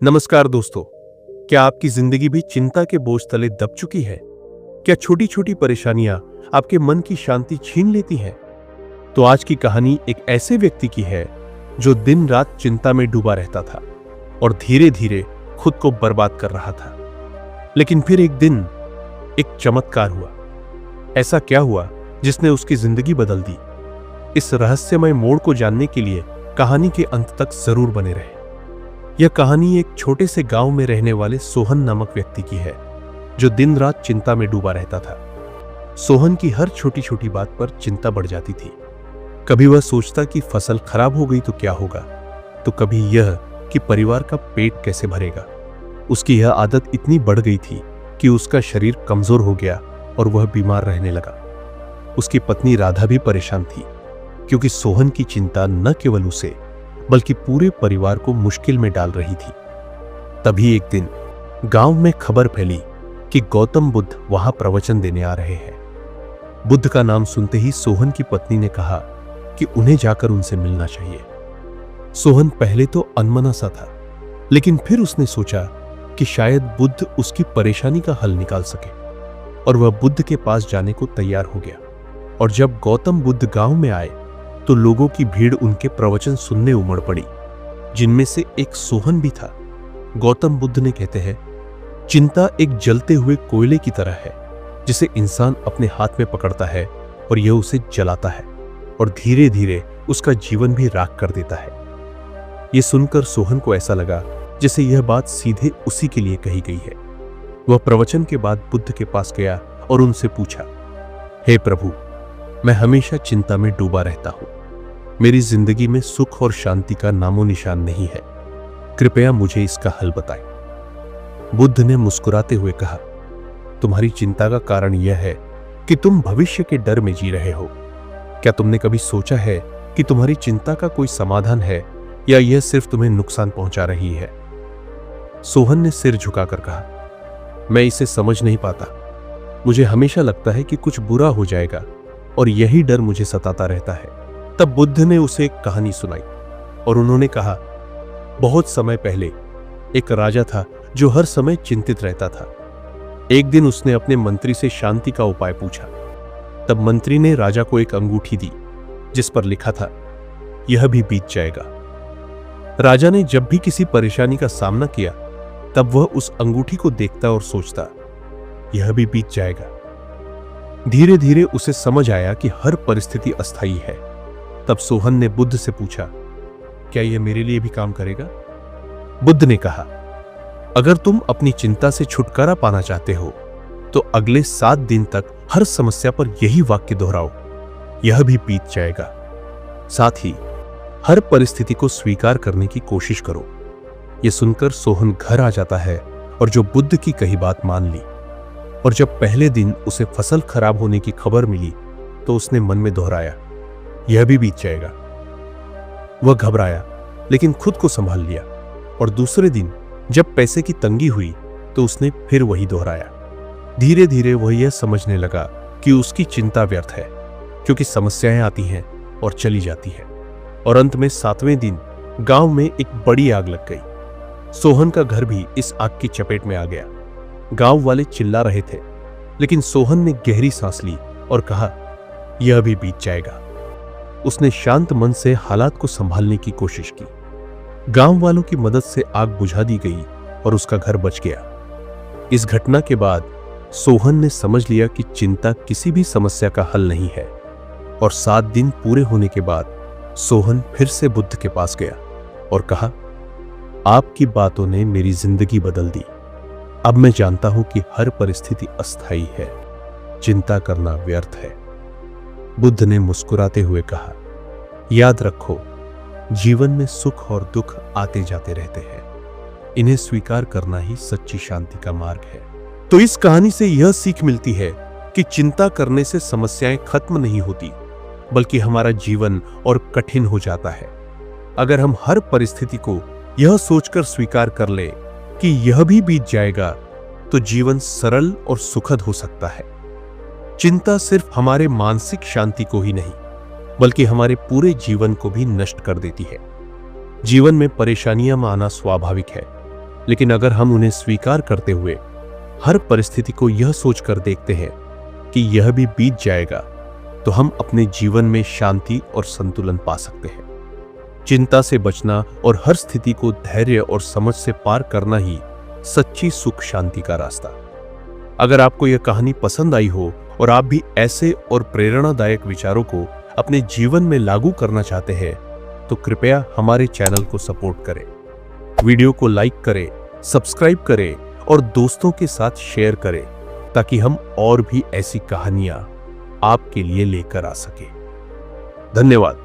नमस्कार दोस्तों, क्या आपकी जिंदगी भी चिंता के बोझ तले दब चुकी है? क्या छोटी छोटी परेशानियां आपके मन की शांति छीन लेती हैं? तो आज की कहानी एक ऐसे व्यक्ति की है जो दिन रात चिंता में डूबा रहता था और धीरे धीरे खुद को बर्बाद कर रहा था। लेकिन फिर एक दिन एक चमत्कार हुआ। ऐसा क्या हुआ जिसने उसकी जिंदगी बदल दी? इस रहस्यमय मोड़ को जानने के लिए कहानी के अंत तक जरूर बने रहे। यह कहानी एक छोटे से गांव में रहने वाले सोहन नामक व्यक्ति की है जो दिन रात चिंता में डूबा रहता था। सोहन की हर छोटी छोटी बात पर चिंता बढ़ जाती थी। कभी वह सोचता कि फसल खराब हो गई तो क्या होगा, तो कभी यह कि परिवार का पेट कैसे भरेगा। उसकी यह आदत इतनी बढ़ गई थी कि उसका शरीर कमजोर हो गया और वह बीमार रहने लगा। उसकी पत्नी राधा भी परेशान थी क्योंकि सोहन की चिंता न केवल उसे बल्कि पूरे परिवार को मुश्किल में डाल रही थी। तभी एक दिन गांव में खबर फैली कि गौतम बुद्ध वहां प्रवचन देने आ रहे हैं। बुद्ध का नाम सुनते ही सोहन की पत्नी ने कहा कि उन्हें जाकर उनसे मिलना चाहिए। सोहन पहले तो अनमना सा था, लेकिन फिर उसने सोचा कि शायद बुद्ध उसकी परेशानी का हल निकाल सके और वह बुद्ध के पास जाने को तैयार हो गया। और जब गौतम बुद्ध गांव में आए तो लोगों की भीड़ उनके प्रवचन सुनने उमड़ पड़ी, जिनमें से एक सोहन भी था। गौतम बुद्ध ने कहते हैं, चिंता एक जलते हुए कोयले की तरह है जिसे इंसान अपने हाथ में पकड़ता है और यह उसे जलाता है और धीरे धीरे उसका जीवन भी राख कर देता है। यह सुनकर सोहन को ऐसा लगा जैसे यह बात सीधे उसी के लिए कही गई है। वह प्रवचन के बाद बुद्ध के पास गया और उनसे पूछा, हे प्रभु, मैं हमेशा चिंता में डूबा रहता हूं। मेरी जिंदगी में सुख और शांति का नामो निशान नहीं है। कृपया मुझे इसका हल बताएं। बुद्ध ने मुस्कुराते हुए कहा, तुम्हारी चिंता का कारण यह है कि तुम भविष्य के डर में जी रहे हो। क्या तुमने कभी सोचा है कि तुम्हारी चिंता का कोई समाधान है या यह सिर्फ तुम्हें नुकसान पहुंचा रही है? सोहन ने सिर झुकाकर कहा, मैं इसे समझ नहीं पाता। मुझे हमेशा लगता है कि कुछ बुरा हो जाएगा और यही डर मुझे सताता रहता है। तब बुद्ध ने उसे एक कहानी सुनाई और उन्होंने कहा, बहुत समय पहले एक राजा था जो हर समय चिंतित रहता था। एक दिन उसने अपने मंत्री से शांति का उपाय पूछा। तब मंत्री ने राजा को एक अंगूठी दी जिस पर लिखा था, यह भी बीत जाएगा। राजा ने जब भी किसी परेशानी का सामना किया तब वह उस अंगूठी को देखता और सोचता, यह भी बीत जाएगा। धीरे धीरे उसे समझ आया कि हर परिस्थिति अस्थायी है। तब सोहन ने बुद्ध से पूछा, क्या यह मेरे लिए भी काम करेगा? बुद्ध ने कहा, अगर तुम अपनी चिंता से छुटकारा पाना चाहते हो तो अगले 7 दिन तक हर समस्या पर यही वाक्य दोहराओ, यह भी बीत जाएगा। साथ ही हर परिस्थिति को स्वीकार करने की कोशिश करो। यह सुनकर सोहन घर आ जाता है और जो बुद्ध की कही बात मान ली। और जब पहले दिन उसे फसल खराब होने की खबर मिली तो उसने मन में दोहराया, यह भी बीत जाएगा। वह घबराया लेकिन खुद को संभाल लिया और दूसरे दिन जब पैसे की तंगी हुई तो उसने फिर वही दोहराया। धीरे धीरे वह यह समझने लगा कि उसकी चिंता व्यर्थ है क्योंकि समस्याएं आती हैं और चली जाती हैं। और अंत में 7वें दिन गांव में एक बड़ी आग लग गई। सोहन का घर भी इस आग की चपेट में आ गया। गांव वाले चिल्ला रहे थे, लेकिन सोहन ने गहरी सांस ली और कहा, यह भी बीत जाएगा। उसने शांत मन से हालात को संभालने की कोशिश की। गांव वालों की मदद से आग बुझा दी गई और उसका घर बच गया। इस घटना के बाद सोहन ने समझ लिया कि चिंता किसी भी समस्या का हल नहीं है। और 7 दिन पूरे होने के बाद सोहन फिर से बुद्ध के पास गया और कहा, आपकी बातों ने मेरी जिंदगी बदल दी। अब मैं जानता हूं कि हर परिस्थिति अस्थायी है, चिंता करना व्यर्थ है। बुद्ध ने मुस्कुराते हुए कहा, याद रखो, जीवन में सुख और दुख आते जाते रहते हैं। इन्हें स्वीकार करना ही सच्ची शांति का मार्ग है। तो इस कहानी से यह सीख मिलती है कि चिंता करने से समस्याएं खत्म नहीं होती, बल्कि हमारा जीवन और कठिन हो जाता है। अगर हम हर परिस्थिति को यह सोचकर स्वीकार कर ले कि यह भी बीत जाएगा तो जीवन सरल और सुखद हो सकता है। चिंता सिर्फ हमारे मानसिक शांति को ही नहीं बल्कि हमारे पूरे जीवन को भी नष्ट कर देती है। जीवन में परेशानियां आना स्वाभाविक है, लेकिन अगर हम उन्हें स्वीकार करते हुए हर परिस्थिति को यह सोचकर देखते हैं कि यह भी बीत जाएगा, तो हम अपने जीवन में शांति और संतुलन पा सकते हैं। चिंता से बचना और हर स्थिति को धैर्य और समझ से पार करना ही सच्ची सुख शांति का रास्ता। अगर आपको यह कहानी पसंद आई हो और आप भी ऐसे और प्रेरणादायक विचारों को अपने जीवन में लागू करना चाहते हैं, तो कृपया हमारे चैनल को सपोर्ट करें, वीडियो को लाइक करें, सब्सक्राइब करें और दोस्तों के साथ शेयर करें, ताकि हम और भी ऐसी कहानियां आपके लिए लेकर आ सके। धन्यवाद।